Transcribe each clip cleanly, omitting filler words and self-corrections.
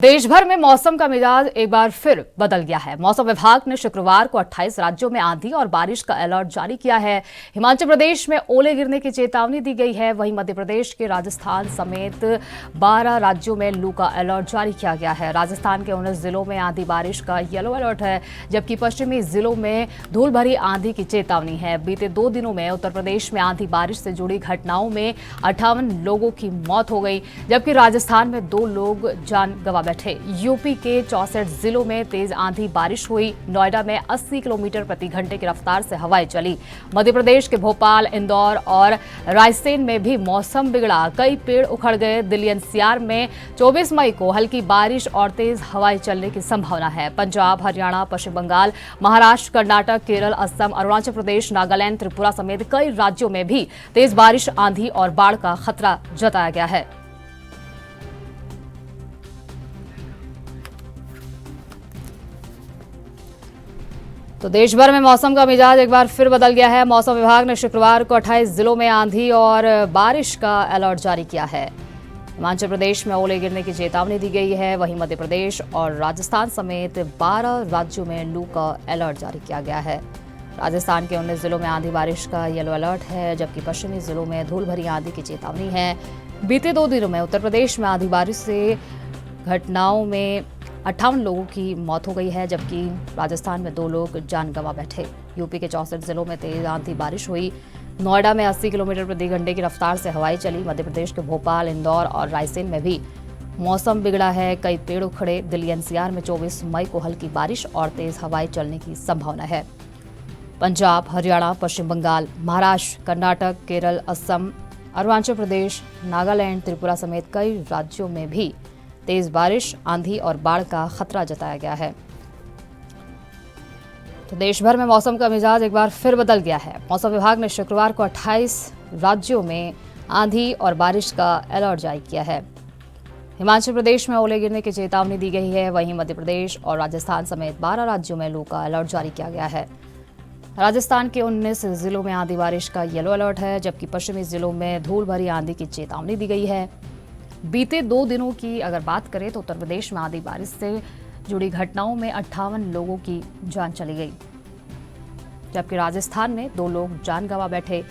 देश भर में मौसम का मिजाज एक बार फिर बदल गया है। मौसम विभाग ने शुक्रवार को 28 राज्यों में आंधी और बारिश का अलर्ट जारी किया है। हिमाचल प्रदेश में ओले गिरने की चेतावनी दी गई है। वहीं मध्य प्रदेश के राजस्थान समेत 12 राज्यों में लू का अलर्ट जारी किया गया है। राजस्थान के 19 जिलों में आंधी बारिश का येलो अलर्ट है, जबकि पश्चिमी जिलों में धूल भरी आंधी की चेतावनी है। बीते 2 दिनों में उत्तर प्रदेश में आंधी बारिश से जुड़ी घटनाओं में 58 लोगों की मौत हो गई, जबकि राजस्थान में 2 लोग जान गंवा बैठे। यूपी के 64 जिलों में तेज आंधी बारिश हुई। नोएडा में 80 किलोमीटर प्रति घंटे की रफ्तार से हवाएं चली। मध्य प्रदेश के भोपाल, इंदौर और रायसेन में भी मौसम बिगड़ा, कई पेड़ उखड़ गए। दिल्ली एनसीआर में 24 मई को हल्की बारिश और तेज हवाएं चलने की संभावना है। पंजाब, हरियाणा, पश्चिम बंगाल, महाराष्ट्र, कर्नाटक, केरल, असम, अरुणाचल प्रदेश, नागालैंड, त्रिपुरा समेत कई राज्यों में भी तेज बारिश, आंधी और बाढ़ का खतरा जताया गया है। तो देश भर में मौसम का मिजाज एक बार फिर बदल गया है। मौसम विभाग ने शुक्रवार को 28 जिलों में आंधी और बारिश का अलर्ट जारी किया है। हिमाचल प्रदेश में ओले गिरने की चेतावनी दी गई है। वहीं मध्य प्रदेश और राजस्थान समेत 12 राज्यों में लू का अलर्ट जारी किया गया है। राजस्थान के 19 जिलों में आंधी बारिश का येलो अलर्ट है, जबकि पश्चिमी जिलों में धूल भरी आंधी की चेतावनी है। बीते 2 दिनों में उत्तर प्रदेश में आंधी बारिश से घटनाओं में 58 लोगों की मौत हो गई है, जबकि राजस्थान में 2 लोग जान गंवा बैठे। यूपी के 64 जिलों में तेज आंधी बारिश हुई। नोएडा में 80 किलोमीटर प्रति घंटे की रफ्तार से हवाएं चली। मध्य प्रदेश के भोपाल, इंदौर और रायसेन में भी मौसम बिगड़ा है, कई पेड़ उखड़े। दिल्ली एनसीआर में 24 मई को हल्की बारिश और तेज हवाएं चलने की संभावना है। पंजाब, हरियाणा, पश्चिम बंगाल, महाराष्ट्र, कर्नाटक, केरल, असम, अरुणाचल प्रदेश, नागालैंड, त्रिपुरा समेत कई राज्यों में भी तेज बारिश, आंधी और बाढ़ का खतरा जताया गया है। तो देश भर में मौसम का मिजाज एक बार फिर बदल गया है। मौसम विभाग ने शुक्रवार को 28 राज्यों में आंधी और बारिश का अलर्ट जारी किया है। हिमाचल प्रदेश में ओले गिरने की चेतावनी दी गई है। वहीं मध्य प्रदेश और राजस्थान समेत 12 राज्यों में लू का अलर्ट जारी किया गया है। राजस्थान के 19 जिलों में आंधी बारिश का येलो अलर्ट है, जबकि पश्चिमी जिलों में धूल भरी आंधी की चेतावनी दी गई है। बीते 2 दिनों की अगर बात करें तो उत्तर प्रदेश में आंधी बारिश से जुड़ी घटनाओं में 58 लोगों की जान चली गई, जबकि राजस्थान में 2 लोग जान गंवा बैठे।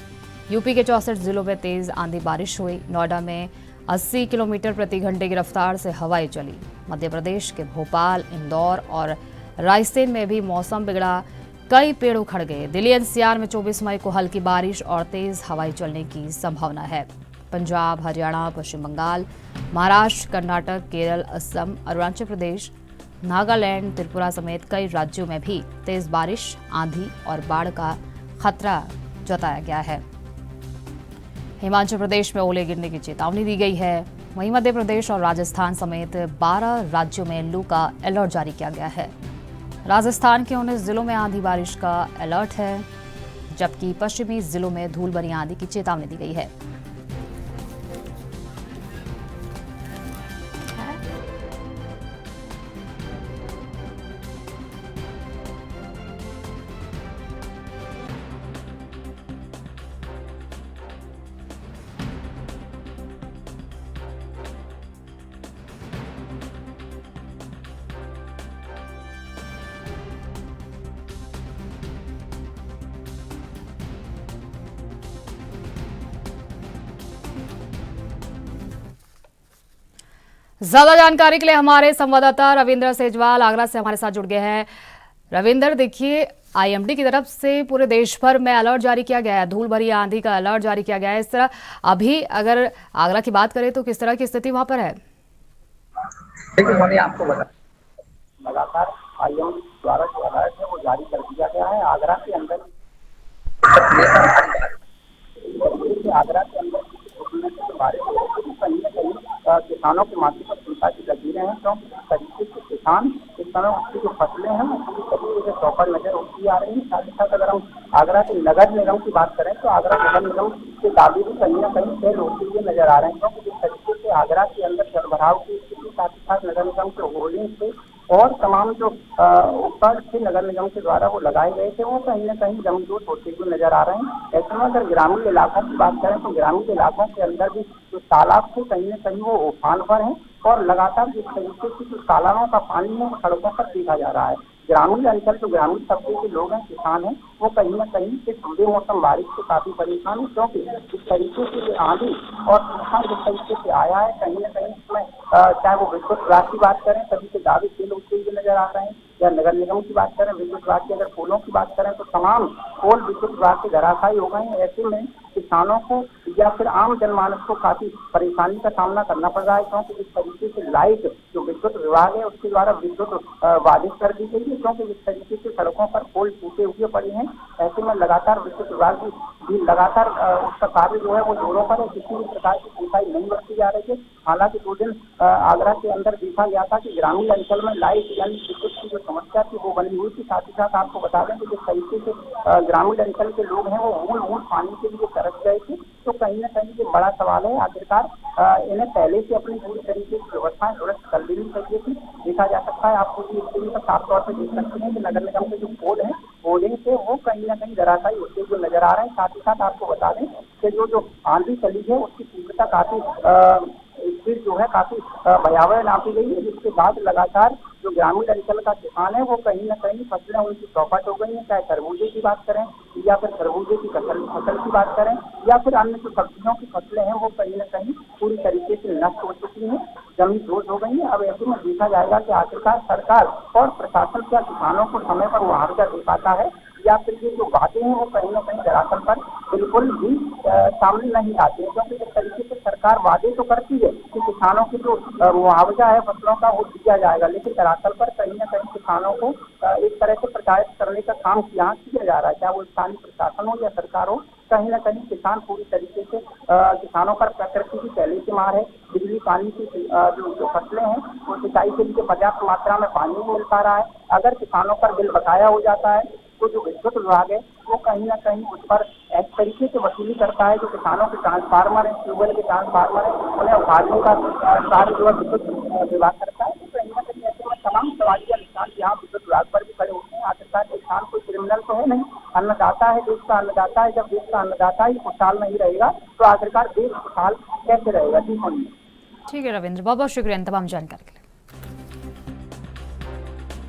यूपी के 64 जिलों में तेज आंधी बारिश हुई। नोएडा में 80 किलोमीटर प्रति घंटे की रफ्तार से हवाएं चली। मध्य प्रदेश के भोपाल, इंदौर और रायसेन में भी मौसम बिगड़ा, कई पेड़ उखड़ गए। दिल्ली एनसीआर में 24 मई को हल्की बारिश और तेज हवाएं चलने की संभावना है। पंजाब, हरियाणा, पश्चिम बंगाल, महाराष्ट्र, कर्नाटक, केरल, असम, अरुणाचल प्रदेश, नागालैंड, त्रिपुरा समेत कई राज्यों में भी तेज बारिश, आंधी और बाढ़ का खतरा जताया गया है। हिमाचल प्रदेश में ओले गिरने की चेतावनी दी गई है। वहीं मध्य प्रदेश और राजस्थान समेत 12 राज्यों में लू का अलर्ट जारी किया गया है। राजस्थान के 19 जिलों में आंधी बारिश का अलर्ट है, जबकि पश्चिमी जिलों में धूल भरी आंधी की चेतावनी दी गई है। ज्यादा जानकारी के लिए हमारे संवाददाता रविंद्र सेजवाल आगरा से हमारे साथ जुड़ गए हैं। रविंद्र, देखिए, आईएमडी की तरफ से पूरे देश भर में अलर्ट जारी किया गया है, धूल भरी आंधी का अलर्ट जारी किया गया है। इस तरह अभी अगर आगरा की बात करें तो किस तरह की स्थिति वहां पर है? देखिए, मैंने आपको बताया लगातार आईएमडी द्वारा जो अलर्ट है वो जारी कर दिया गया है। आगरा के अंदर आगरा के अंदर बारिश कहीं न कहीं किसानों के माथे पर चिंता की लकीरें हैं, क्योंकि इस तरीके से किसान इस समय उसकी जो फसलें हैं उसकी कभी मुझे चौपड़ नजर होती आ रही है। साथ ही साथ अगर हम आगरा के नगर निगम की बात करें तो आगरा नगर निगम के दावे भी कहीं न कहीं फेल होते हुए नजर आ रहे हैं, क्योंकि जिस तरीके से आगरा के अंदर जलभराव की स्थिति, साथ ही साथ नगर निगम के होर्डिंग से और तमाम जो उपकरण थे नगर निगम के द्वारा वो लगाए गए थे, वो कहीं न कहीं जमींदोज होते हुए नजर आ रहे हैं। ऐसे में अगर ग्रामीण इलाकों की बात करें तो ग्रामीण इलाकों के अंदर भी जो तालाब थे कहीं न कहीं वो उफान पर हैं और लगातार जिस तरीके से जो तालाबों का पानी है वो सड़कों पर देखा जा रहा है। ग्रामीण अंचल जो ग्रामीण तबके के लोग हैं, किसान हैं, वो कहीं न कहीं इस बेमौसम बारिश से काफी परेशान है, क्योंकि जिस तरीके से आंधी और तूफान जिस तरीके से आया है, कहीं न कहीं इसमें चाहे वो विद्युत विभाग की बात करें, सभी के दावे फेल होते हुए नजर आ रहे हैं, या नगर निगम की बात करें, विद्युत विभाग की अगर पोलों की बात करें तो तमाम पोल विद्युत विभाग के धराशायी हो गए हैं। ऐसे में किसानों को या फिर आम जनमानस को काफी परेशानी का सामना करना पड़ रहा है, क्योंकि जिस तरीके से लाइट जो विद्युत विभाग है उसके द्वारा विद्युत बाधित कर दी गई है, क्योंकि जिस तरीके से सड़कों पर पोल टूटे हुए पड़े हैं। ऐसे में लगातार विद्युत विभाग भी लगातार उसका कार्य जो है वो जोरों पर है, किसी भी प्रकार की कोताही नहीं बरती जा रही है। हालांकि 2 दिन आगरा के अंदर देखा गया था कि ग्रामीण अंचल में लाइट यानी विद्युत की जो समस्या थी वो बनी हुई थी। साथ ही साथ आपको बता दें कि जिस तरीके से ग्रामीण अंचल के लोग हैं वो मूल पानी के लिए तरस गए थे, तो कहीं न कहीं ये बड़ा सवाल है। आखिरकार इन्हें पहले से अपनी पूरी तरीके से व्यवस्थाएं दुरुस्त कर लेनी चाहिए थी। देखा जा सकता है, आपको ये स्क्रीन पर साफ तौर पर देख सकते हैं कि नगर निगम के जो पोल है होर्डिंग से वो कहीं न कहीं धराशायी होते हुए नजर आ रहे हैं। साथ ही साथ आपको बता दें कि जो आंधी चली है उसकी तीव्रता काफी स्पीड जो है काफी भयावह नापी गई है, जिसके बाद लगातार जो ग्रामीण अंचल का किसान है वो कहीं न कहीं फसलें उनकी चौपट हो गई हैं, चाहे खरबूजे की बात करें या फिर खरबूजे की फसल की बात करें या फिर अन्य जो सब्जियों की फसलें हैं वो कहीं न कहीं पूरी तरीके से नष्ट हो चुकी हैं, जमीन दोज हो गई है। अब ऐसे में देखा जाएगा कि आखिरकार सरकार और प्रशासन क्या किसानों को समय पर मुआवजा दे पाता है, या फिर ये जो बातें हैं वो कहीं न कहीं दरअसल पर बिल्कुल भी सामने नहीं आते हैं, क्योंकि जिस तरीके से सरकार वादे तो करती है कि किसानों की जो मुआवजा है फसलों का वो दिया जाएगा, लेकिन दरअसल पर कहीं न कहीं किसानों को एक तरह से प्रताड़ित करने का काम यहाँ किया जा रहा है, चाहे वो स्थानीय प्रशासन हो या सरकार हो। कहीं न कहीं किसान पूरी तरीके से किसानों पर प्रकृति की पहले से मार है। बिजली पानी की जो फसलें हैं वो सिंचाई के लिए पर्याप्त मात्रा में पानी नहीं मिल पा रहा है। अगर किसानों पर बिल बकाया हो जाता है तो जो विद्युत विभाग है वो कहीं न कहीं उस पर इस तरीके से वसूली करता है। जो किसानों के ट्रांसफार्मर है, ट्यूबवेल के ट्रांसफार्मर है, उन्हें उखाड़ने का कार्य जो है विद्युत विभाग करता है। तो कहीं न कहीं ऐसे में तमाम सवालिया निशान यहाँ विद्युत विभाग पर भी खड़े होते हैं। आखिरकार किसान कोई क्रिमिनल तो है नहीं, अन्नदाता है, देश का अन्नदाता है। जब देश का अन्नदाता ही खुशहाल नहीं रहेगा तो आखिरकार देश खुशहाल कैसे रहेगा? जी। ठीक है रविंद्र, बहुत बहुत शुक्रिया इन तमाम जानकारी के लिए।